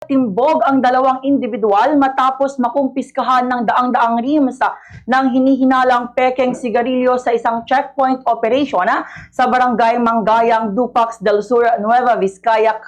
timbog ang dalawang individual matapos makumpiskahan ng daang-daang rims ng hinihinalang pekeng sigarilyo sa isang checkpoint operation sa barangay Manggayang, Dupax del Sur, Nueva Vizcaya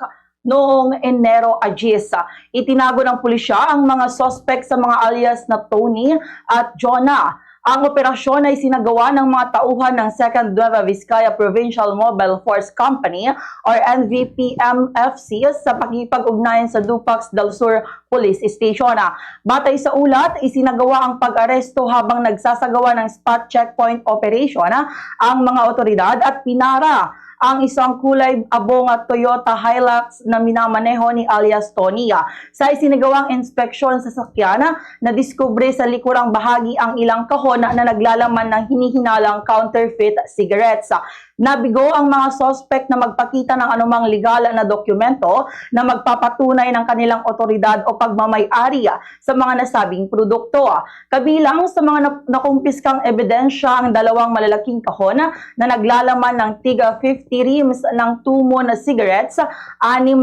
noong Enero 10. Itinago ng pulisya ang mga suspect sa mga alias na Tony at Jonah. Ang operasyon ay sinagawa ng mga tauhan ng 2nd Nueva Vizcaya Provincial Mobile Force Company or NVPMFC sa pakikipag-ugnayan sa Dupax del Sur Police Station. Batay sa ulat, isinagawa ang pag-aresto habang nagsasagawa ng spot checkpoint operation ang mga otoridad at pinara ang isang kulay abong at Toyota Hilux na minamaneho ni alias Tony. Sa isinagawang inspeksyon sa sakyan, nadiskubre sa likurang bahagi ang ilang kahon na naglalaman ng hinihinalang counterfeit cigarettes. Nabigo ang mga suspect na magpakita ng anumang legal na dokumento na magpapatunay ng kanilang otoridad o pagmamay-ari sa mga nasabing produkto. Kabilang sa mga nakumpiskang ebidensya ang dalawang malalaking kahon na naglalaman ng tiga 50 rims ng tumo na cigarettes, 6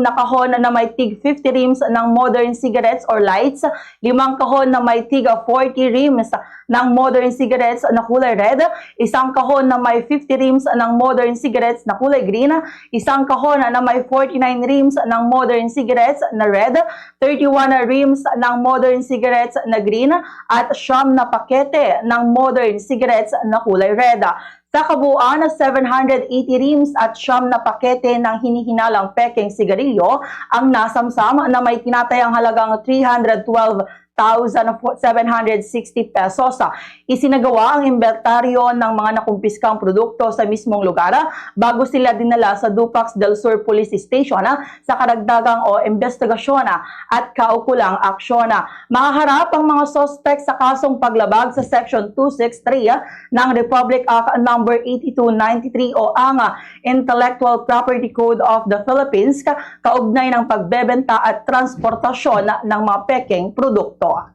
na kahon na may tig 50 rims ng modern cigarettes or lights, 5 kahon na may tiga 40 rims ng modern cigarettes na kulay red, 1 kahon na may 50 rims ng modern cigarettes na kulay green, 1 kahon na may 49 rims ng modern cigarettes na red, 31 rims ng modern cigarettes na green, at 9 na pakete ng modern cigarettes na kulay red. Sa kabuuan na 780 rims at 9 na pakete ng hinihinalang pekeng sigarilyo ang nasamsam na may tinatayang halagang 312,760 pesos. Isinagawa ang inventaryo ng mga nakumpiskang produkto sa mismong lugar bago sila dinala sa Dupax del Sur Police Station sa karagdagang investigasyon at kaukulang aksyon. Mahaharap ang mga suspect sa kasong paglabag sa Section 263 ng Republic Act No. 8293 o ang Intellectual Property Code of the Philippines kaugnay ng pagbebenta at transportasyon ng mga pekeng produkto.